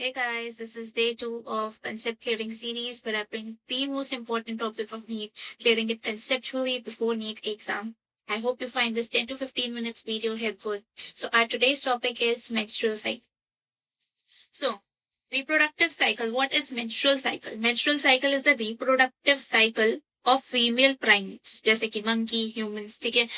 Hey guys, this is day 2 of concept clearing series where I bring the most important topic of NEET, clearing it conceptually before NEET exam. I hope you find this 10 to 15 minutes video helpful. So our today's topic is menstrual cycle. So reproductive cycle, what is menstrual cycle? Menstrual cycle is the reproductive cycle of female primates, जैसे कि monkey, humans, ठीक है.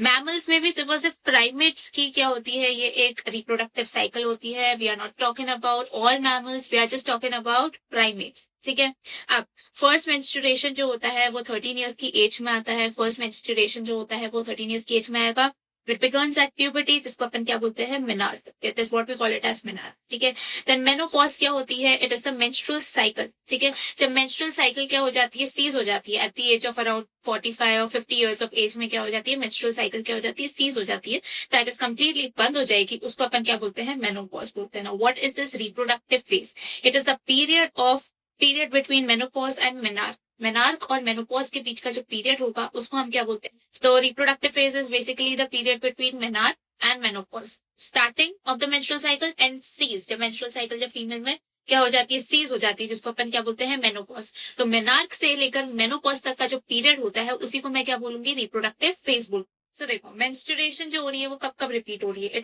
Mammals में भी सिर्फ और सिर्फ primates की क्या होती है, ये एक रिप्रोडक्टिव साइकिल होती है. We are not talking about all mammals, we are just talking about primates. ठीक है. अब फर्स्ट मेंस्ट्रुएशन जो होता है वो 13 इयर्स की एज में आता है. फर्स्ट मेंस्ट्रुएशन जो होता है वो 13 इयर्स की एज में आएगा. इट बिगन्स एट प्यूबर्टी, जिसको अपन क्या बोलते हैं, menarche. It is what we call it as menarche. ठीक है. देन मेनोपॉज क्या होती है, it is the menstrual cycle. ठीक है. जब मेंस्ट्रुअल साइकिल क्या हो जाती है, सीज हो जाती है at the age of around 45 और 50 इयर्स ऑफ एज में क्या हो जाती है, मेंस्ट्रुअल साइकिल क्या हो जाती है, सीज हो जाती है. दैट इज कंप्लीटली बंद हो जाएगी. उसको अपन क्या बोलते हैं, मेनोपॉज बोलते हैं. What is this reproductive phase? It is the period between menopause and menarche. Menarche और मेनोपॉज के बीच का जो पीरियड होगा उसको हम क्या बोलते हैं. तो reproductive phase is basically the period between menarche and menopause. Starting of the menstrual cycle and cease. जब मेंस्ट्रुअल साइकिल जब फीमेल में क्या हो जाती है, सीज हो जाती है, जिसको अपन क्या बोलते हैं, मेनोपॉज. तो मेनार्क से लेकर मेनोपॉज तक का जो पीरियड होता है उसी को मैं क्या बोलूंगी, रिप्रोडक्टिव फेज बोल. सो देखो, मेंस्ट्रुएशन जो हो रही है वो कब कब रिपीट हो रही है.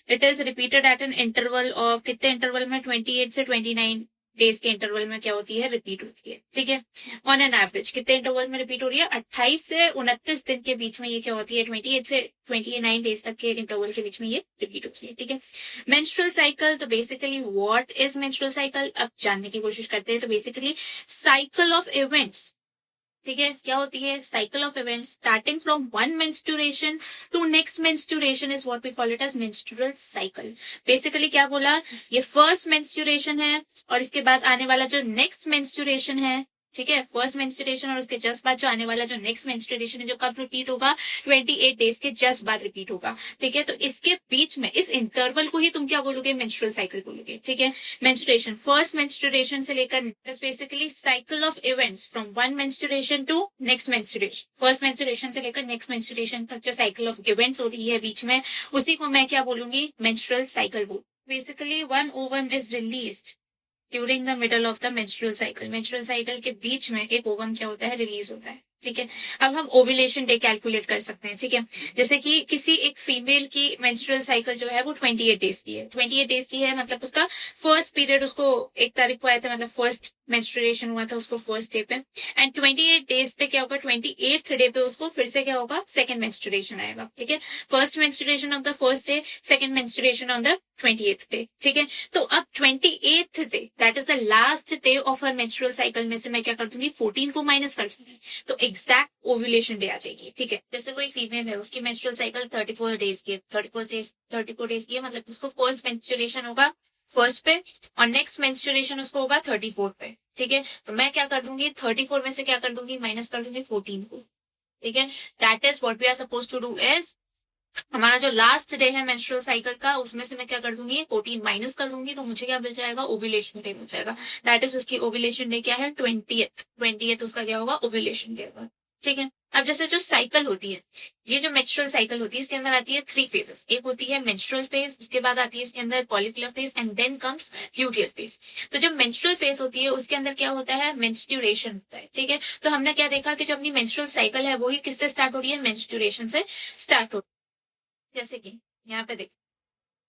It is repeated at an interval of, कितने इंटरवल में, 28 से 29 डेज के इंटरवल में क्या होती है, रिपीट होती है. ठीक है. ऑन एन एवरेज कितने इंटरवल में रिपीट हो रही है, 28 से 29 दिन के बीच में ये क्या होती है, 28 से 29 डेज तक के इंटरवल के बीच में ये रिपीट होती है. ठीक है. मेंस्ट्रुअल साइकिल, तो basically what is menstrual cycle, अब जानने की कोशिश करते हैं. तो बेसिकली साइकिल ऑफ इवेंट्स. ठीक है. क्या होती है, cycle of events starting from one menstruation to next menstruation is what we call it as menstrual cycle. Basically क्या बोला, ये फर्स्ट मेंस्ट्रुएशन है और इसके बाद आने वाला जो नेक्स्ट मेंस्ट्रुएशन है. ठीक है. फर्स्ट मेंस्ट्रुएशन और उसके जस्ट बाद जो आने वाला जो नेक्स्ट मेंस्ट्रुएशन है, जो कब रिपीट होगा, 28 डेज के जस्ट बाद रिपीट होगा. ठीक है. तो इसके बीच में इस इंटरवल को ही तुम क्या बोलोगे, मेंस्ट्रुअल साइकिल बोलोगे. ठीक है. मेंस्ट्रुएशन, फर्स्ट मेंस्ट्रुएशन से लेकर basically cycle of events from one menstruation to next menstruation. First menstruation से लेकर नेक्स्ट मेंस्ट्रुएशन तक जो साइकिल ऑफ इवेंट्स हो रही है बीच में, उसी को मैं क्या बोलूंगी, मेंस्ट्रुअल साइकिल बोल. Basically one ovum is released during the middle of the menstrual cycle. Menstrual cycle के बीच में एक ओवम क्या होता है, रिलीज होता है. ठीक है. अब हम ओव्यूलेशन डे कैलकुलेट कर सकते हैं. ठीक है. जैसे कि किसी एक फीमेल की मेंस्ट्रुअल साइकिल जो है वो 28 डेज की है. 28 डेज की है मतलब उसका फर्स्ट पीरियड उसको 1 तारीख को आया था, मतलब फर्स्ट मेंस्ट्रुएशन हुआ था उसको फर्स्ट डे पे. एंड 28 डेज पे क्या होगा, 28th डे पे उसको फिर से क्या होगा, सेकंड मेंस्ट्रुएशन आएगा. ठीक है. First menstruation of the first day, second menstruation on the 28th day. ठीक है. तो अब 28th day, that is the last day of her menstrual cycle में से मैं क्या कर दूंगी, 14 को माइनस कर दूंगी. तो एग्जैक्ट ओव्यूलेशन डे आ जाएगी. ठीक है. जैसे कोई फीमेल है, उसकी मेंस्ट्रुअल साइकिल 34 डेज की है, 34 डेज की है, मतलब उसको फर्स्ट मेंस्ट्रुएशन होगा फर्स्ट पे और नेक्स्ट मेंस्ट्रुएशन उसको होगा 34 पे. ठीक है. तो मैं क्या कर दूंगी, 34 में से क्या कर दूंगी, माइनस कर दूंगी 14 को. ठीक है. That is what we are suppose to do is, हमारा जो लास्ट डे है मेंस्ट्रुअल साइकिल का, उसमें से मैं क्या कर दूंगी, 14 माइनस कर दूंगी, तो मुझे क्या मिल जाएगा, ओव्यूलेशन डे मिल जाएगा. दैट इज उसकी ओव्यूलेशन डे क्या है, 20th उसका क्या होगा, ओव्यूलेशन डे होगा. ठीक है. अब जैसे जो साइकिल होती है, ये जो मेंस्ट्रुअल साइकिल होती है, इसके अंदर आती है 3 फेजेस. एक होती है मेंस्ट्रुअल फेज, उसके बाद आती है इसके अंदर follicular phase and then comes luteal phase. तो जब मेंस्ट्रुअल फेज होती है उसके अंदर क्या होता है, मेंस्ट्रुएशन होता है. ठीक है. तो हमने क्या देखा कि जो अपनी मेंस्ट्रुअल साइकिल है वो ही किससे स्टार्ट हो रही है, मेंस्ट्रुएशन से स्टार्ट हो रही है. जैसे कि यहाँ पे देखो,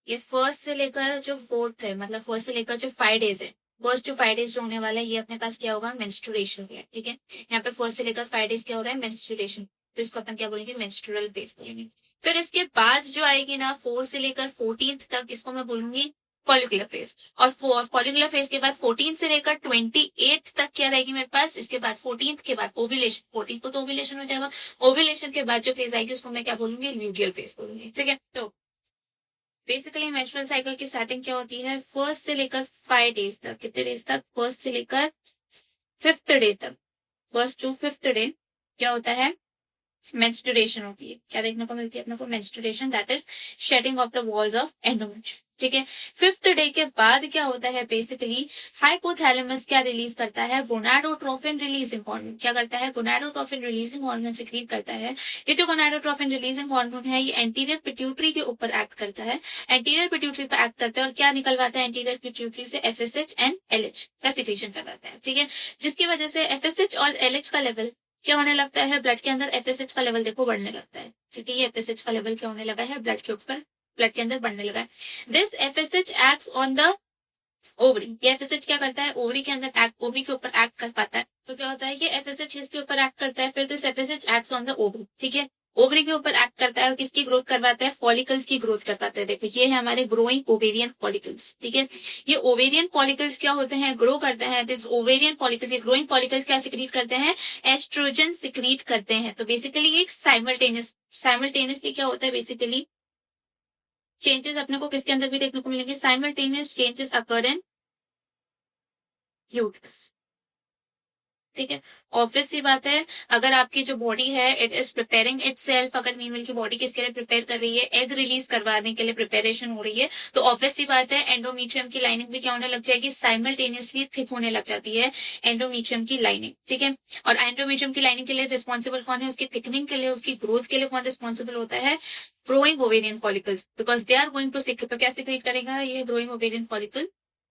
ये फर्स्ट से लेकर जो 4th है, मतलब फर्स्ट से लेकर जो 5 डेज है, फर्स्ट टू 5 डेज जो होने वाला है, ये अपने पास क्या होगा, मेंस्ट्रुएशन है. ठीक है. यहाँ पे फर्स्ट से लेकर 5 डेज क्या हो रहा है, मेंस्ट्रुएशन. तो इसको अपन क्या बोलेंगे, मेंस्ट्रुअल फेज बोलेंगे. फिर इसके बाद जो आएगी ना, 4 से लेकर 14th तक, इसको मैं बोलूंगी फॉलिकुलर फेज. और फॉलिकुलर फेज के बाद 14 से लेकर 28 तक क्या रहेगी मेरे पास, इसके बाद 14th के बाद ओव्यूलेशन. 14 को तो ओव्यूलेशन हो जाएगा. ओव्यूलेशन के बाद जो फेज आएगी उसको मैं क्या बोलूंगी, ल्यूटियल फेज बोलूंगी. ठीक है. तो बेसिकली मेंस्ट्रुअल साइकिल की स्टार्टिंग क्या होती है, फर्स्ट से लेकर 5 डेज तक. कितने डेज तक, फर्स्ट से लेकर 5th डे तक. फर्स्ट टू 5th डे क्या होता है, मेंस्ट्रुएशन होती है। क्या देखने को मिलती है अपने को? Menstruation, that is shedding of the walls of endometrium. ठीक है, 5th डे के बाद क्या होता है बेसिकली, हाइपोथैलेमस क्या रिलीज करता है? Gonadotrophin releasing hormone. क्या करता है? गोनाडोट्रोफिन रिलीजिंग हार्मोन सिक्रीट करता है। ये जो गोनाडोट्रोफिन रिलीजिंग हार्मोन है, ये एंटीरियर पिट्यूटरी के ऊपर एक्ट करता है। एंटीरियर पिट्यूटरी पर एक्ट करता है और क्या निकलवाता है एंटीरियर पिट्यूटरी से? FSH एंड LH का सिक्रीशन करवाता है। ठीक है, जिसकी वजह से FSH और LH का लेवल क्या होने लगता है? ब्लड के अंदर FSH का लेवल देखो बढ़ने लगता है। ठीक है, ये FSH का लेवल क्या होने लगा है? ब्लड के ऊपर, ब्लड के अंदर बढ़ने लगा है। This FSH acts on the ovary. ये FSH क्या करता है? ओवरी के अंदर एक्ट, ओवरी के ऊपर एक्ट कर पाता है। तो क्या होता है? ये FSH इसके ऊपर एक्ट करता है, फिर this FSH acts on the ovary. ठीक है, ओवरी के ऊपर एक्ट करता है और किसकी ग्रोथ करवाता है? फॉलिकल्स की ग्रोथ करवाता है। देखो ये है हमारे ग्रोइंग ओवेरियन फॉलिकल्स। ठीक है, ये ओवेरियन फॉलिकल्स क्या होते हैं? ग्रो करते हैं। दिस ओवेरियन फॉलिकल्स, ये ग्रोइंग फॉलिकल्स क्या सिक्रीट करते हैं? एस्ट्रोजन सिक्रीट करते हैं। तो बेसिकली एक साइमल्टेनियसली क्या होता है बेसिकली, चेंजेस अपने को किसके अंदर भी देखने को मिलेंगे? साइमल्टेनियस चेंजेस अकर इन यूट्रस। ठीक है, ऑब्वियस सी बात है, अगर आपकी जो बॉडी है इट इज प्रिपेयरिंग इटसेल्फ, अगर फीमेल की बॉडी किसके लिए प्रिपेयर कर रही है? एग रिलीज करवाने के लिए प्रिपेरेशन हो रही है, तो ऑब्वियस सी बात है एंडोमेट्रियम की लाइनिंग भी क्या होने लग जाएगी? साइमल्टेनियसली थिक होने लग जाती है एंडोमेट्रियम की लाइनिंग। ठीक है, और एंडोमेट्रियम की लाइनिंग के लिए रिस्पॉन्सिबल कौन है? उसकी थिकनिंग के लिए, उसकी ग्रोथ के लिए कौन रिस्पॉन्सिबल होता है? Growing ovarian follicles, because they are going to तो क्या सिक्रीट करेगा ये growing ovarian follicle?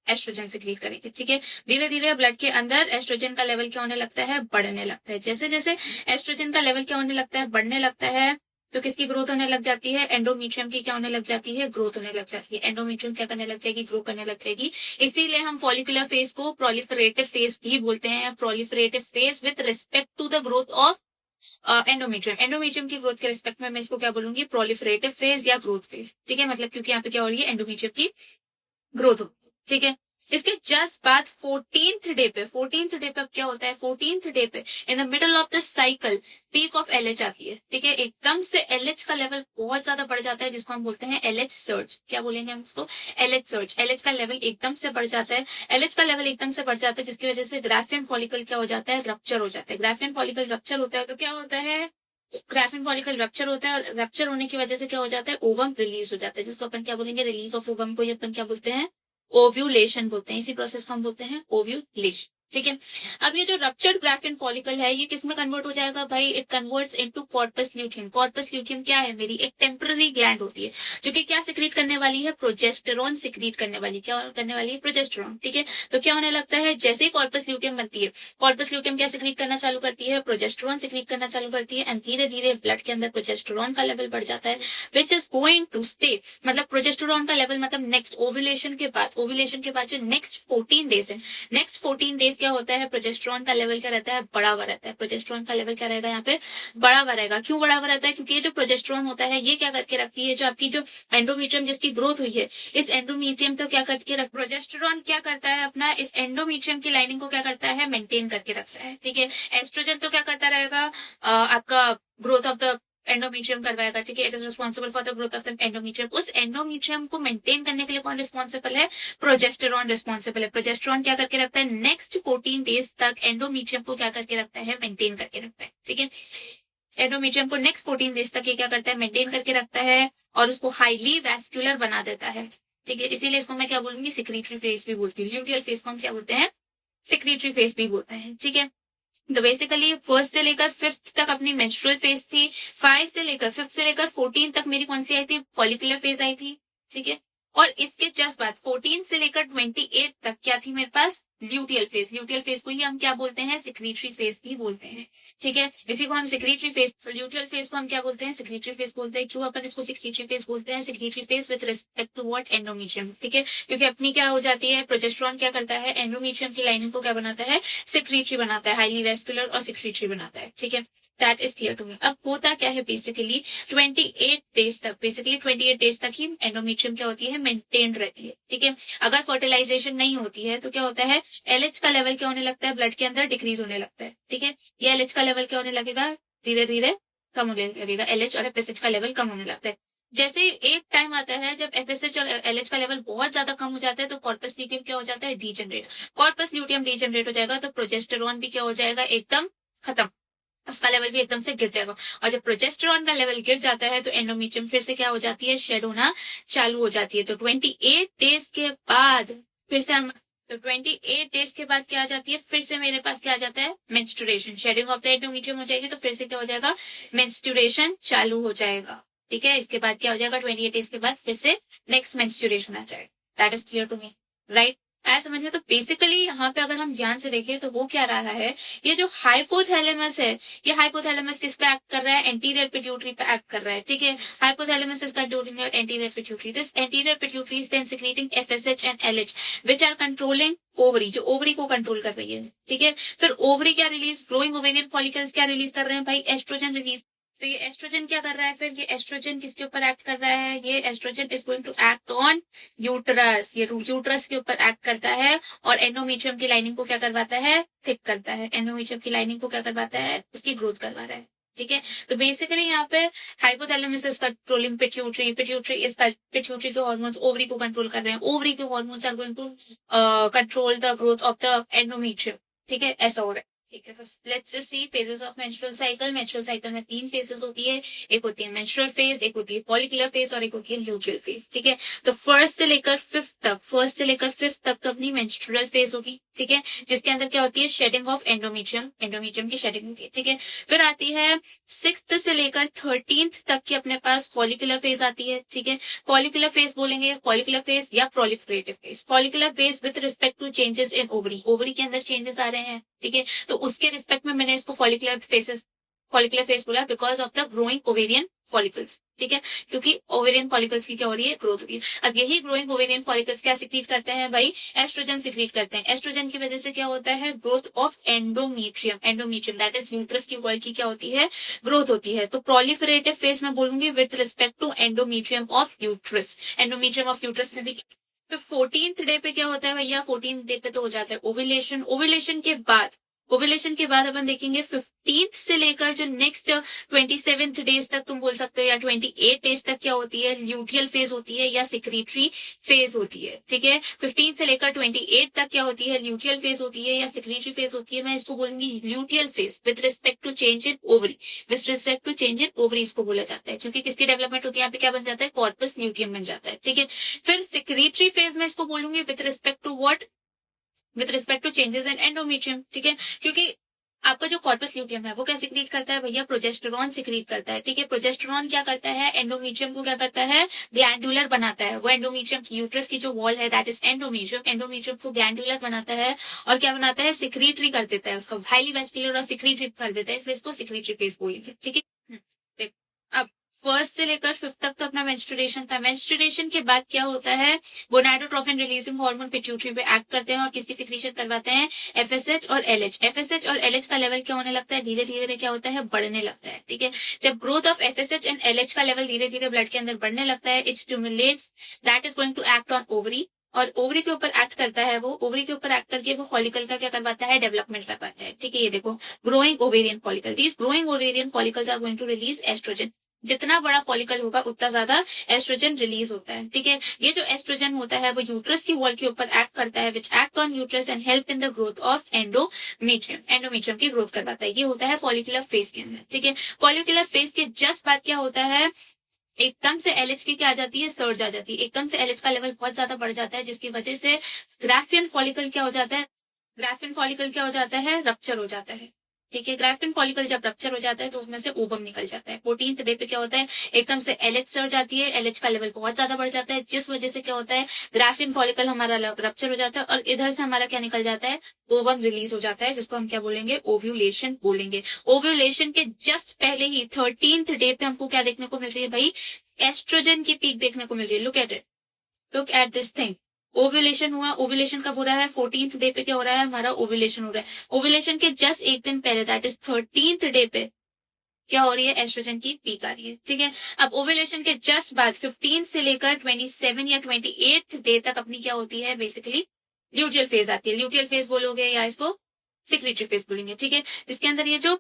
Estrogen secrete करेंगे। ठीक है, धीरे धीरे ब्लड के अंदर एस्ट्रोजन का लेवल क्या होने लगता है? बढ़ने लगता है। जैसे जैसे एस्ट्रोजन का लेवल क्या होने लगता है? बढ़ने लगता है, तो किसकी ग्रोथ होने लग जाती है? एंडोमेट्रियम की क्या होने लग जाती है? ग्रोथ होने लग जाती है। एंडोमेट्रियम क्या करने लग जाएगी? ग्रो करने लग जाएगी। इसीलिए हम फॉलिकुलर फेज को प्रोलिफरेटिव फेज भी बोलते हैं। Proliferative phase with respect to the growth of endometrium. Endometrium की ग्रोथ के रिस्पेक्ट में मैं इसको क्या बोलूंगी? प्रोलिफरेटिव फेज या ग्रोथ फेज। ठीक है, मतलब क्योंकि यहाँ पे क्या हो रही है? एंडोमेट्रियम की ग्रोथ हो। ठीक है, इसके जस्ट बाद 14th डे पे, 14th डे पे अब क्या होता है? 14th डे पे in the middle of the cycle peak of LH आती है। ठीक है, एकदम से LH का लेवल बहुत ज्यादा बढ़ जाता है, जिसको हम बोलते हैं LH सर्ज। क्या बोलेंगे हम इसको? LH surge. LH का लेवल एकदम से बढ़ जाता है। LH का लेवल एकदम से बढ़ जाता है, जिसकी वजह से ग्राफियन फॉलिकल क्या हो जाता है? रप्चर हो जाता है। ग्राफियन फॉलिकल रप्चर होता है तो क्या होता है? ग्राफिन फॉलिकल रप्चर होता है, और रप्चर होने की वजह से क्या हो जाता है? ओवम रिलीज हो जाता है, जिसको अपन क्या बोलेंगे? रिलीज ऑफ ओवम को अपन क्या बोलते हैं? ओव्यूलेशन बोलते हैं। इसी प्रोसेस को हम बोलते हैं ओव्यूलेशन। ठीक है, अब ये जो रप्चर्ड ग्राफिन फॉलिकल है ये किसमें कन्वर्ट हो जाएगा भाई? It converts into corpus luteum. Corpus luteum क्या है? मेरी एक टेम्पररी ग्लैंड होती है जो कि क्या सिक्रीट करने वाली है? प्रोजेस्टेरॉन सिक्रीट करने वाली। क्या करने वाली है? प्रोजेस्टेरॉन। ठीक है, तो क्या होने लगता है? जैसे ही कॉर्पस ल्यूटियम बनती है, कॉर्पस ल्यूटियम क्या सिक्रीट करना चालू करती है? प्रोजेस्टेरॉन सिक्रीट करना चालू करती है, एंड धीरे धीरे ब्लड के अंदर प्रोजेस्टेरॉन का लेवल बढ़ जाता है, which is going to stay. मतलब प्रोजेस्टेरॉन का लेवल मतलब नेक्स्ट ओव्यूलेशन के बाद, ओव्यूलेशन के बाद जो नेक्स्ट 14 डेज है, नेक्स्ट 14 डेज क्या होता है? प्रोजेस्टेरॉन का लेवल क्या रहता है? बढ़ा हुआ रहता है। प्रोजेस्टेरॉन का लेवल क्या रहेगा? यहाँ पे बढ़ा हुआ रहेगा। क्यों बढ़ा हुआ रहता है? क्योंकि ये जो प्रोजेस्टेरॉन होता है ये क्या करके रखती है? जो आपकी जो एंडोमेट्रियम जिसकी ग्रोथ हुई है, इस एंडोमेट्रियम को क्या करके रख, प्रोजेस्टेरॉन क्या करता है? अपना इस एंडोमेट्रियम की लाइनिंग को क्या करता है? मेंटेन करके रखता है। ठीक है, एस्ट्रोजन तो क्या करता रहेगा? आपका ग्रोथ ऑफ द एंडोमेट्रियम करवाएगा। ठीक है, it is responsible for the growth of the endometrium. उस एंडोमेट्रियम को मेंटेन करने के लिए कौन रिस्पॉन्सिबल है? प्रोजेस्टेरॉन रिस्पॉन्सिबल है। प्रोजेस्टेरॉन क्या करके रखता है? नेक्स्ट 14 डेज तक एंडोमेट्रियम को क्या करके रखता है? मेंटेन करके रखता है। ठीक है, एंडोमेट्रियम को नेक्स्ट 14 डेज तक ये क्या करता है? मेंटेन करके रखता है और उसको हाईली वैस्कुलर बना देता है। ठीक है, इसीलिए इसको मैं क्या बोलूंगी? सिक्रीटरी फेज भी बोलती हूँ। ल्यूटियल फेज को हम क्या बोलते हैं? सिक्रीटरी फेज भी बोलते हैं। ठीक है, तो बेसिकली 1st से लेकर 5th तक अपनी मेंस्ट्रुअल फेज थी। 5 से लेकर 5th से लेकर 14 तक मेरी कौन सी आई थी? फॉलिकुलर फेज आई थी। ठीक है, और इसके जस्ट बाद 14 से लेकर 28 तक क्या थी मेरे पास? Luteal phase. ल्यूटियल फेज को ही हम क्या बोलते हैं? सिक्रीटरी फेज भी बोलते हैं। ठीक है, इसी को हम सिक्रीटरी फेज, ल्यूटियल फेज को हम क्या बोलते हैं? सिक्रीटरी फेज बोलते हैं। क्यों अपन इसको सिक्रीटरी फेज बोलते हैं? Secretory phase with respect to what? Endometrium. ठीक है, क्योंकि अपनी क्या हो जाती है? प्रोजेस्टेरॉन क्या करता है? एंडोमेट्रियम की लाइनिंग को क्या बनाता है? सिक्रीटरी बनाता है, हाईली वेस्कुलर और सिक्रीटरी बनाता है। ठीक है, that is clear to me. अब होता क्या है बेसिकली 28 डेज तक, बेसिकली 28 डेज तक ही एंडोमेट्रियम क्या होती है? मेंटेन रहती है। ठीक है, अगर फर्टिलाइजेशन नहीं होती है तो क्या होता है? LH का लेवल क्या होने लगता है? ब्लड के अंदर डिक्रीज होने लगता है। ठीक है, ये LH का लेवल क्या होने लगेगा? धीरे धीरे कम होने लगेगा। LH और FSH का लेवल कम होने लगता है। जैसे एक टाइम आता है जब FSH और LH का लेवल बहुत ज्यादा कम हो जाता है तो कॉर्पस ल्यूटियम क्या हो जाता है? डीजनरेट। कॉर्पस ल्यूटियम डीजनरेट हो जाएगा तो प्रोजेस्टेरॉन भी क्या हो जाएगा? एकदम खत्म। उसका लेवल भी एकदम से गिर जाएगा। और जब प्रोजेस्टेरॉन का लेवल गिर जाता है तो एंडोमेट्रियम फिर से क्या हो जाती है, शेड होना चालू हो जाती है। तो 28 डेज के बाद फिर से हम, तो 28 डेज के बाद क्या आ जाती है, फिर से मेरे पास क्या आ जाता है, menstruation. Shedding of the endometrium हो जाएगी तो फिर से क्या हो जाएगा, मेंस्ट्रुएशन चालू हो जाएगा। ठीक है, इसके बाद क्या हो जाएगा, 28 डेज के बाद फिर से नेक्स्ट मेंस्ट्रुएशन आ जाएगा। That is clear to me, right? आया समझ में? तो बेसिकली यहाँ पे अगर हम ध्यान से देखें तो वो क्या रहा है, ये जो हाइपोथैलेमस है, ये हाइपोथैलेमस किस पे एक्ट कर रहा है, एंटीरियर पिट्यूटरी पे एक्ट कर रहा है। ठीक है, hypothalamus is controlling your anterior pituitary. This anterior pituitary is then secreting FSH and LH which are controlling ovary, जो ओवरी को कंट्रोल कर रही है। ठीक है, फिर ओवरी क्या रिलीज, ग्रोइंग ओवेरियन फॉलिकल्स क्या रिलीज कर रहे हैं भाई, एस्ट्रोजन रिलीज। तो ये एस्ट्रोजन क्या कर रहा है, फिर ये एस्ट्रोजन किसके ऊपर एक्ट कर रहा है, ये estrogen is going to act on uterus, ये यूट्रस के ऊपर एक्ट करता है और एंडोमेट्रियम की लाइनिंग को क्या करवाता है, थिक करता है। एंडोमेट्रियम की लाइनिंग को क्या करवाता है, उसकी ग्रोथ करवा रहा है। ठीक है, तो बेसिकली यहाँ पे hypothalamus is controlling pituitary, pituitary is pituitary के हार्मोन्स ओवरी को कंट्रोल कर रहे हैं, ओवरी के hormones are going to control the growth of the endometrium. ठीक है, ऐसा हो रहा है। ठीक है, तो let's just see phases of menstrual cycle. Menstrual cycle में 3 फेजेस होती है, एक होती है मेंस्ट्रुअल फेज, एक होती है फॉलिकुलर फेज और एक होती है ल्यूटियल फेज। ठीक है, तो फर्स्ट से लेकर फिफ्थ तक अपनी मेंस्ट्रुअल फेज होगी। ठीक है, जिसके अंदर क्या होती है, शेडिंग ऑफ एंडोमेट्रियम, एंडोमेट्रियम की शेडिंग होगी। ठीक है, फिर आती है 6th से लेकर 13th तक की अपने पास फॉलिकुलर फेज आती है। ठीक है, फॉलिकुलर फेज बोलेंगे, फॉलिकुलर फेज या proliferative phase. Follicular phase with respect to changes in ovary, ovary के अंदर चेंजेस आ रहे हैं। ठीक है, तो उसके रिस्पेक्ट में मैंने इसको फॉलिकुलर फेज बोला because of the growing ovarian follicles. ठीक है, क्योंकि ओवेरियन फॉलिकल्स की क्या हो रही है, ग्रोथ हो रही है। अब यही ग्रोइंग ओवेरियन फॉलिकल्स क्या सिक्रीट करते हैं भाई, एस्ट्रोजन सिक्रीट करते हैं। एस्ट्रोजन की वजह से क्या होता है, growth of endometrium, endometrium that is uterus की वॉल की क्या होती है, ग्रोथ होती है। तो प्रोलिफरेटिव फेज में बोलूंगी with respect to endometrium of uterus, endometrium of uterus में भी। तो 14th डे पे क्या होता है भैया, 14th डे पे तो हो जाता है ओविलेशन। ओविलेशन के बाद अपन देखेंगे 15th से लेकर जो नेक्स्ट 27th डेज तक तुम बोल सकते हो या 28 डेज तक क्या होती है, ल्यूटियल फेज होती है या सिक्रीटरी फेज होती है। ठीक है, 15 से लेकर 28 तक क्या होती है, ल्यूटियल फेज होती है या सिक्रीटरी फेज होती है। मैं इसको बोलूंगी luteal phase with respect to change in ovary, with respect to change in ovary इसको बोला जाता है, क्योंकि किसकी डेवलपमेंट होती है, यहाँ पे क्या बन जाता है, कॉर्पस ल्यूटियम बन जाता है। ठीक है, फिर सिक्रीटरी फेज में इसको बोलूंगी with respect to what, with respect to changes in endometrium. ठीक है, क्योंकि आपका जो कॉर्पस ल्यूटियम है वो क्या सिक्रीट करता है भैया, प्रोजेस्टेरॉन सिक्रीट करता है। ठीक है, प्रोजेस्टेरॉन क्या करता है, एंडोमेट्रियम को क्या करता है, ग्लैंडुलर बनाता है। वो एंडोमेट्रियम की यूट्रस की जो वॉल है दैट इज एंडोमेट्रियम, एंडोमेट्रियम को ग्लैंडुलर बनाता है और क्या बनाता है, सिक्रीटरी कर देता है उसको, हाईली वेस्कुलर और सिक्रीटरी कर देता है, इसलिए इसको सिक्रीटरी फेज बोलेंगे। ठीक है, अब फर्स्ट से लेकर 5th तक तो अपना मेंस्ट्रुएशन था। मेंस्ट्रुएशन के बाद क्या होता है, गोनाडोट्रोफिन रिलीजिंग हार्मोन पिट्यूटरी पे एक्ट करते हैं और किसकी सिक्रीशन करवाते हैं, एफएसएच और एलएच। एफएसएच और एलएच का लेवल क्या होने लगता है, धीरे धीरे क्या होता है, बढ़ने लगता है। ठीक है, जब growth of FSH and LH का लेवल धीरे धीरे ब्लड के अंदर बढ़ने लगता है, it stimulates that is going to act on ovary, और ओवरी के ऊपर एक्ट करता है, वो ओवरी के ऊपर एक्ट करके वो फॉलिकल का क्या करवाता है, डेवलपमेंट करवाता है। ठीक है, ये देखो growing ovarian follicle, these growing ovarian follicles are going to release estrogen. जितना बड़ा फॉलिकल होगा उतना ज्यादा एस्ट्रोजन रिलीज होता है। ठीक है, ये जो एस्ट्रोजन होता है वो यूट्रस की वॉल के ऊपर एक्ट करता है, which act on uterus and help in the growth of endometrium, endometrium की ग्रोथ करवाता है। ये होता है फॉलिकुलर फेज के अंदर। ठीक है, फॉलिकुलर फेज के जस्ट बाद क्या होता है, एकदम से एलएच की क्या आ जाती है, सर्ज आ जाती है। एकदम से एलएच का लेवल बहुत ज्यादा बढ़ जाता है, जिसकी वजह से ग्राफियन फॉलिकल क्या हो जाता है, ग्राफियन फॉलिकल क्या हो जाता है, रप्चर हो जाता है। ठीक है, ग्राफियन फॉलिकल जब रप्चर हो जाता है तो उसमें से ओवम निकल जाता है। 14th डे पे क्या होता है, एकदम से एलएच सर्ज आती है, एलएच का लेवल बहुत ज्यादा बढ़ जाता है, जिस वजह से क्या होता है, ग्राफियन फॉलिकल हमारा रप्चर हो जाता है और इधर से हमारा क्या निकल जाता है, ओवम रिलीज हो जाता है, जिसको हम क्या बोलेंगे, ओव्यूलेशन बोलेंगे। ओव्यूलेशन के जस्ट पहले ही 13th डे पे हमको क्या देखने को मिल रही है भाई, एस्ट्रोजन की पीक देखने को मिल रही है। Look at it, look at this thing. Ovulation हुआ, ओव्यूलेशन कब हो रहा है, 14th डे पे क्या हो रहा है, हमारा ओव्यूलेशन हो रहा है। ओव्यूलेशन के जस्ट एक दिन पहले दैट इज 13th डे पे क्या हो रही है, एस्ट्रोजन की पीक आ रही है। ठीक है, अब ओव्यूलेशन के जस्ट बाद 15 से लेकर 27 या 28th डे तक अपनी क्या होती है, बेसिकली ल्यूटियल फेज आती है। ल्यूटियल फेज बोलोगे या इसको सिक्रीटरी फेज बोलेंगे। ठीक है, जिसके अंदर ये जो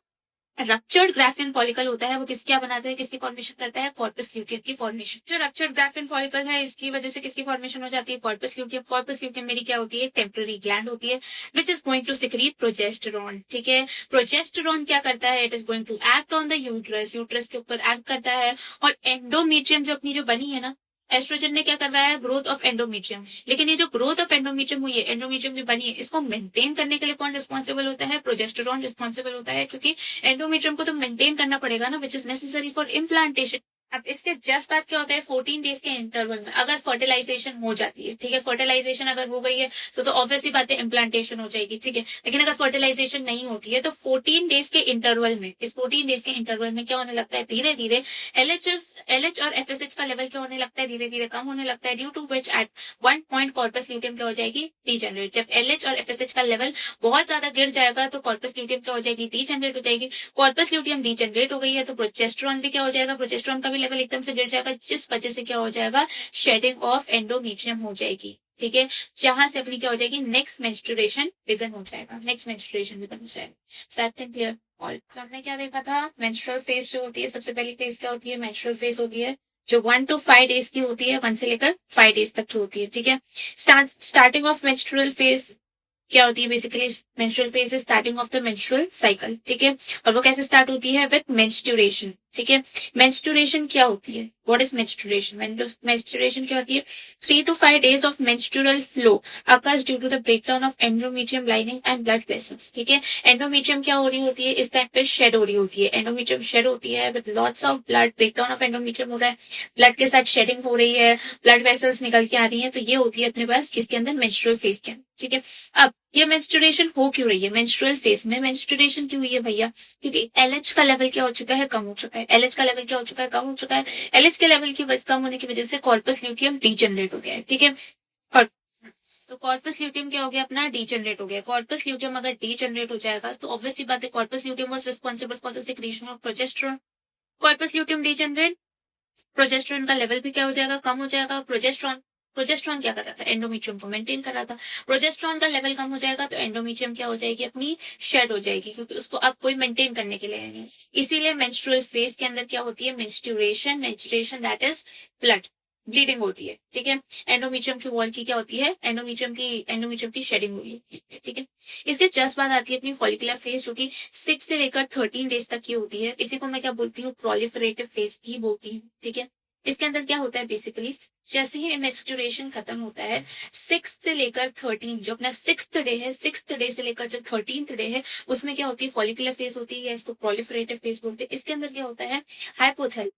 रप्चर्ड ग्राफियन फॉलिकल होता है वो क्या बनाता है, किसकी फॉर्मेशन करता है, कॉर्पस ल्यूटियम की फॉर्मेशन। जो रप्चर्ड ग्राफियन फॉलिकल है इसकी वजह से किसकी फॉर्मेशन हो जाती है, कॉर्पस ल्यूटियम। कॉर्पस ल्यूटियम मेरी क्या होती है, टेम्पररी ग्लैंड होती है which is going to secrete progesterone. ठीक है, प्रोजेस्टेरॉन क्या करता है, it is going to act on the uterus, uterus के ऊपर एक्ट करता है। और एंडोमेट्रियम जो अपनी जो बनी है ना, एस्ट्रोजन ने क्या करवाया है, ग्रोथ ऑफ एंडोमेट्रियम। लेकिन ये जो ग्रोथ ऑफ एंडोमेट्रियम हुई है, एंडोमेट्रियम जो बनी है, इसको मेंटेन करने के लिए कौन रिस्पॉन्सिबल होता है, प्रोजेस्टेरॉन रिस्पॉन्सिबल होता है, क्योंकि एंडोमेट्रियम को तो मेंटेन करना पड़ेगा ना, which is necessary for implantation. अब इसके जस्ट बाद क्या होता है, 14 डेज के इंटरवल में अगर फर्टिलाइजेशन हो जाती है, ठीक है, फर्टिलाइजेशन अगर हो गई है तो ऑब्वियसली बात है इम्प्लांटेशन हो जाएगी। ठीक है, लेकिन अगर फर्टिलाइजेशन नहीं होती है तो 14 डेज के इंटरवल में, इस 14 डेज के इंटरवल में क्या होने लगता है, धीरे धीरे एलएच और एफएसएच का लेवल क्या होने लगता है, धीरे धीरे कम होने लगता है। Due to which at one point corpus luteum क्या हो जाएगी, डीजनरेट। जब एलएच और एफएसएच का लेवल बहुत ज्यादा गिर जाएगा तो कॉर्पस ल्यूटियम क्या हो जाएगी, डीजनरेट हो जाएगी। कॉर्पस ल्यूटियम डीजनरेट हो गई है तो प्रोजेस्टेरॉन भी क्या हो जाएगा, प्रोजेस्टेरॉन का भी लेवल एकदम से गिर जाएगा, जिस वजह से क्या हो जाएगा, शेडिंग ऑफ एंडोमेट्रियम हो जाएगी। ठीक है, जहां से अपनी क्या हो जाएगी, नेक्स्ट मेंस्ट्रुएशन बिगन हो जाएगा, नेक्स्ट मेंस्ट्रुएशन बिगन हो जाएगा। Clear all. तो हमने क्या देखा था, मेंस्ट्रुअल फेज जो होती है, सबसे पहली फेज क्या होती है, मेंस्ट्रुअल फेज होती है जो 1 to 5 डेज की होती है, 1 से लेकर 5 डेज तक की होती है। ठीक है, स्टार्टिंग ऑफ मेंस्ट्रुअल फेज क्या होती है, basically menstrual phase is starting of the menstrual cycle. ठीक है, और वो कैसे स्टार्ट होती है, विद मेंस्ट्रुएशन। ठीक है, मेंस्ट्रुएशन क्या होती है, व्हाट इज मेंस्ट्रुएशन, मेंस्ट्रुएशन क्या होती है, 3 to 5 days of menstrual flow occurs due to the breakdown of endometrium lining and blood vessels। ठीक है, एंडोमेट्रियम क्या हो रही होती है, इस टाइम पे शेड हो रही होती है, एंडोमेट्रियम शेड होती है with lots of blood, breakdown of endometrium हो रहा है, ब्लड के साथ शेडिंग हो रही है, ब्लड वेसल्स निकल के आ रही है, तो ये होती है अपने पास किसके अंदर, मेंस्ट्रुअल फेज के अंदर। ठीक है, अब ये मेंस्ट्रुएशन हो क्यों रही है, मेंस्ट्रुअल फेज में मेंस्ट्रुएशन क्यों हुई है भैया, क्योंकि एलएच का लेवल क्या हो चुका है, कम हो चुका है। एलएच का लेवल क्या हो चुका है, कम हो चुका है। एलएच के लेवल की कम होने की वजह से कॉर्पस ल्यूटियम डीजनरेट हो गया है। ठीक है, और तो कॉर्पस ल्यूटियम क्या हो गया, अपना डीजनरेट हो गया। कॉर्पस ल्यूटियम अगर डीजनरेट हो जाएगा तो ऑब्वियसली बात है, corpus luteum was responsible for the secretion of progesterone. Corpus luteum degenerate, progesterone का लेवल भी क्या हो जाएगा, कम हो जाएगा। प्रोजेस्टेरॉन क्या कर रहा था, एंडोमेट्रियम को मेंटेन कर रहा था। प्रोजेस्टेरॉन का लेवल कम हो जाएगा तो एंडोमेट्रियम क्या हो जाएगी, अपनी शेड हो जाएगी, क्योंकि उसको अब कोई मेंटेन करने के लिए नहीं। इसीलिए मेंस्ट्रुअल फेज के अंदर क्या होती है, menstruation that is blood, bleeding होती है। ठीक है, एंडोमेट्रियम की वॉल की क्या होती है, एंडोमेट्रियम की शेडिंग हुई है। ठीक है, इसके जस्ट बाद आती है अपनी फॉलिकुलर फेज, जो कि 6 से लेकर 13 डेज तक की होती है। इसी को मैं क्या बोलती हूँ, प्रोलिफरेटिव फेज भी बोलती हूँ। ठीक है, इसके अंदर क्या होता है, बेसिकली जैसे ही मेंस्ट्रुएशन खत्म होता है, 6 से लेकर 13, जो अपना 6th डे है, 6th डे से लेकर जो 13th डे है, उसमें क्या होती है, फॉलिकुलर फेज होती है, या इसको प्रोलिफरेटिव फेज बोलते हैं। इसके अंदर क्या होता है, हाइपोथैलेमस।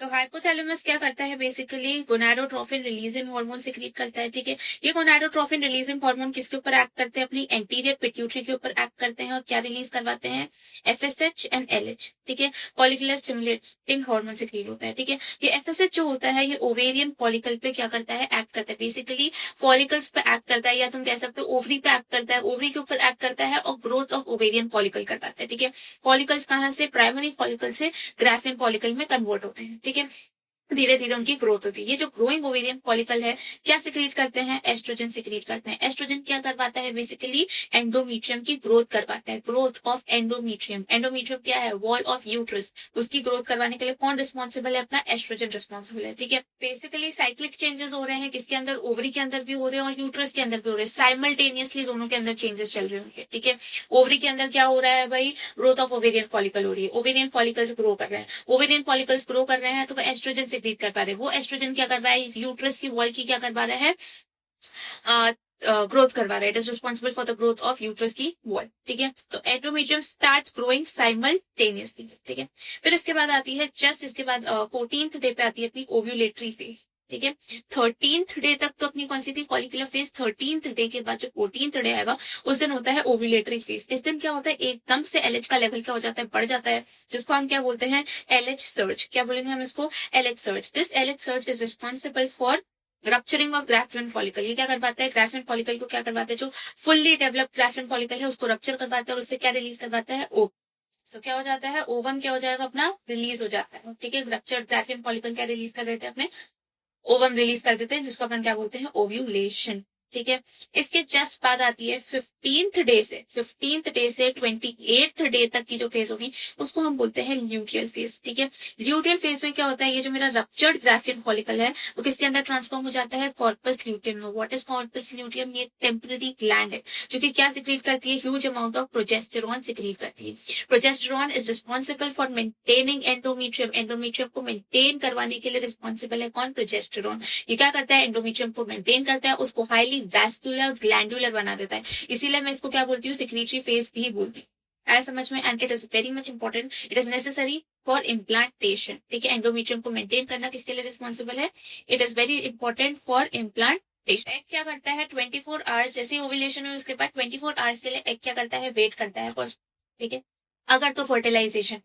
तो हाइपोथैलेमस क्या करता है, basically gonadotrophin releasing hormone secrete करता है। ठीक है, ये गोनाडोट्रोफिन रिलीजिंग हार्मोन किसके ऊपर एक्ट करते हैं, अपनी एंटीरियर पिट्यूटरी के ऊपर एक्ट करते हैं, और क्या रिलीज करवाते हैं, एफएसएच एंड एलएच। ठीक है, फॉलिकुलर स्टिमुलेटिंग हार्मोन सिक्रीट होता है। ठीक है, ये एफएसएच जो होता है, ये ओवेरियन फॉलिकल पे क्या करता है, एक्ट करता है, बेसिकली फॉलिकल्स पे एक्ट करता है, या तुम कह सकते हो ओवरी पे एक्ट करता है, ओवरी के ऊपर एक्ट करता है, और ग्रोथ ऑफ ओवेरियन फॉलिकल करवाता है। ठीक है, फॉलिकल्स कहाँ से, प्राइमरी फॉलिकल से ग्राफियन फॉलिकल में कन्वर्ट होते हैं। ठीक है, धीरे धीरे उनकी ग्रोथ होती है। ये जो ग्रोइंग ओवेरियन फॉलिकल है, क्या सिक्रीट करते हैं, एस्ट्रोजन सिक्रीट करते हैं। एस्ट्रोजन क्या करवाता है, बेसिकली एंडोमेट्रियम की ग्रोथ करवाता है, ग्रोथ ऑफ एंडोमेट्रियम। एंडोमेट्रियम क्या है, वॉल ऑफ यूट्रस, उसकी ग्रोथ करवाने के लिए कौन रिस्पॉन्सिबल है, अपना एस्ट्रोजन रिस्पॉन्सिबल है। ठीक है, बेसिकली साइक्लिक चेंजेस हो रहे हैं, किसके अंदर, ओवरी के अंदर भी हो रहे हैं और यूट्रस के अंदर भी हो रहे हैं, साइमल्टेनियसली दोनों के अंदर चेंजेस चल रहे होंगे। ठीक है, ओवरी के अंदर क्या हो रहा है भाई, ग्रोथ ऑफ ओवेरियन फॉलिकल हो रही है, ओवेरियन फॉलिकल्स ग्रो कर रहे हैं, ओवेरियन फॉलिकल्स ग्रो कर रहे हैं तो वो एस्ट्रोजन सिक्रीट कर पा रहे हैं। वो एस्ट्रोजन क्या कर रहा है, यूट्रस की वॉल की क्या करवा रहा है, ग्रोथ करवा रहा है। It is responsible for the growth of uterus की वॉल। ठीक है, तो एंडोमेट्रियम स्टार्ट्स ग्रोइंग साइमल्टेनियसली। ठीक है, फिर इसके बाद आती है, जस्ट इसके बाद 14th डे पे आती है अपनी ओव्यूलेटरी फेज। ठीक है, 13th डे तक तो अपनी कौन सी थी, फॉलिकुलर फेज। 13th डे के बाद जो 14th डे आएगा, उस दिन होता है ओव्यूलेटरी फेज। इस दिन क्या होता है, एकदम से एलएच का लेवल क्या हो जाता है, बढ़ जाता है, जिसको हम क्या बोलते हैं, एलएच सर्ज। क्या बोलेंगे हम इसको, LH surge. This LH surge is responsible for rupturing of Graafian follicle. ये क्या करवाता है, ग्राफियन फॉलिकल को क्या करवाता है, जो फुल्ली डेवलप्ड ग्राफियन फॉलिकल है उसको रप्चर करवाता है, और उससे क्या रिलीज करवाता है, ओ। तो क्या हो जाता है, ओवम क्या हो जाएगा, अपना रिलीज हो जाता है। ठीक है, रप्चर्ड ग्राफियन फॉलिकल क्या रिलीज कर देते हैं, अपने ओवम रिलीज कर देते हैं, जिसको अपन क्या बोलते हैं, ओव्यूलेशन। ठीक है। इसके जस्ट बाद आती है 15th डे से 28th डे तक की जो फेज होगी उसको हम बोलते हैं ल्यूटियल फेज। ठीक है। ल्यूटियल फेज में क्या होता है, ये जो मेरा रप्चर्ड ग्राफियन फॉलिकल है वो किसके अंदर ट्रांसफॉर्म हो जाता है, कॉर्पस ल्यूटियम में। व्हाट इज कॉर्पस ल्यूटियम, ये टेम्पररी ग्लैंड है जो कि क्या सिक्रीट करती है, huge amount of progesterone secrete करती है। Progesterone is responsible for maintaining endometrium. Endometrium को मेंटेन करवाने के लिए रिस्पॉन्सिबल है कौन, प्रोजेस्टेरॉन। ये क्या करता है, एंडोमेट्रियम को मेंटेन करता है, उसको हाईली वैस्कुलर ग्लैंडुलर बना देता है। इसीलिए मैं इसको क्या बोलती हूँ, सिक्रीटरी फेज भी बोलती हूँ। आया समझ में। And it is very much important, it is necessary for implantation. ठीक है। एंडोमेट्रियम को मेंटेन करना किसके लिए रिस्पॉन्सिबल है, it is very important for implantation. Egg क्या करता है 24 आवर्स, जैसे ओव्यूलेशन है उसके बाद 24 आवर्स के लिए एग क्या करता है, वेट करता है फर्स्ट। ठीक है। अगर तो फर्टिलाइजेशन,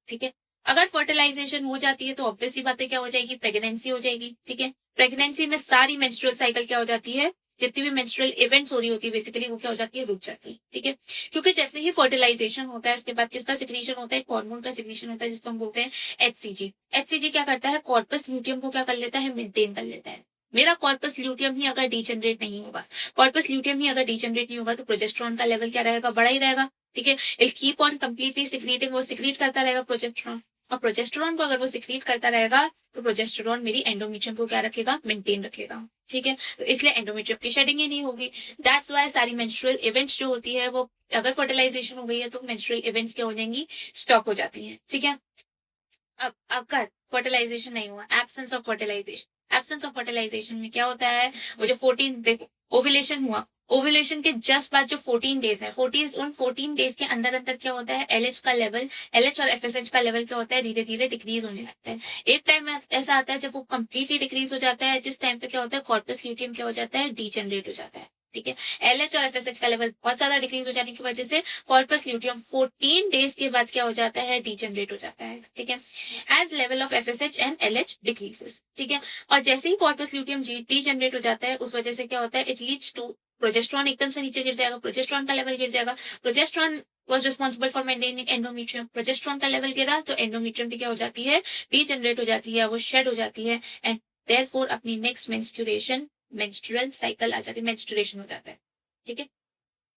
ठीक है, अगर फर्टिलाइजेशन हो जाती है तो ऑब्वियसली बातें क्या हो जाएगी, प्रेगनेंसी हो जाएगी। ठीक है। प्रेगनेंसी में सारी मेंस्ट्रुअल साइकिल क्या हो जाती है, जितनी भी मेंस्ट्रुअल इवेंट्स हो रही होती है बेसिकली वो क्या हो जाती है, रुक जाती है। ठीक है। क्योंकि जैसे ही फर्टिलाइजेशन होता है उसके बाद किसका सिक्रीशन होता है, हार्मोन का सिक्रीशन होता है जिसको हम बोलते हैं एचसीजी। एचसीजी क्या करता है, कॉर्पस ल्यूटियम को क्या कर लेता है, मेंटेन कर लेता है। मेरा कॉर्पस ल्यूटियम ही अगर डीजनरेट नहीं होगा, कॉर्पस ल्यूटियम ही अगर डीजनरेट नहीं होगा तो प्रोजेस्टेरॉन का लेवल क्या रहेगा, बड़ा ही रहेगा। ठीक है। It keep on completely secreting, वो सिक्रीट करता रहेगा प्रोजेस्टेरॉन। और प्रोजेस्टेरॉन को अगर वो सिक्रीट करता रहेगा तो प्रोजेस्टेरॉन मेरी एंडोमेट्रियम को क्या रखेगा, मेंटेन रखेगा। ठीक है। तो इसलिए एंडोमेट्रियम की शेडिंग ही नहीं होगी। दैट्स वाई सारी मेंस्ट्रुअल इवेंट्स जो होती है वो अगर फर्टिलाइजेशन हो गई है तो मेंस्ट्रुअल इवेंट्स क्या हो जाएंगी, स्टॉप हो जाती है। ठीक है। अब अगर फर्टिलाइजेशन नहीं हुआ, absence of fertilisation, absence of fertilisation में क्या होता है, वो जो 14 देखो ओव्यूलेशन हुआ, ओव्यूलेशन के जस्ट बाद जो 14 डेज है, 14 डेज के अंदर अंदर क्या होता है, एलएच का लेवल, एलएच और एफएसएच का लेवल क्या होता है, धीरे धीरे डिक्रीज होने लगता है। एक टाइम ऐसा आता है जब वो कंप्लीटली डिक्रीज हो जाता है, जिस टाइम पे क्या होता है, कॉर्पस ल्यूटियम क्या हो जाता है, डीजनरेट हो जाता है। ठीक है। एलएच और एफएसएच का लेवल बहुत ज्यादा डिक्रीज हो जाने की वजह से कॉर्पस ल्यूटियम 14 डेज के बाद क्या हो जाता है, डीजनरेट हो जाता है। ठीक है। As level of FSH and LH decreases. ठीक है। और जैसे ही कॉर्पस ल्यूटियम डीजनरेट हो जाता है उस वजह से क्या होता है, इट लीड्स टू प्रोजेस्टेरॉन एकदम से नीचे गिर जाएगा, प्रोजेस्टेरॉन का लेवल गिर जाएगा। Progesterone was responsible for maintaining endometrium, progesterone का लेवल गिरा तो एंडोमेट्रियम भी क्या हो जाती है, डीजनरेट हो जाती है, वो शेड हो जाती है एंड देयरफॉर अपनी नेक्स्ट मेंस्ट्रुअल साइकिल आ जाती है, मेंस्ट्रुएशन हो जाता है। ठीक है।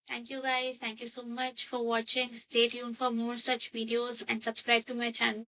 Thank you guys. Thank you so much for watching. Stay tuned for more such videos and subscribe to my channel.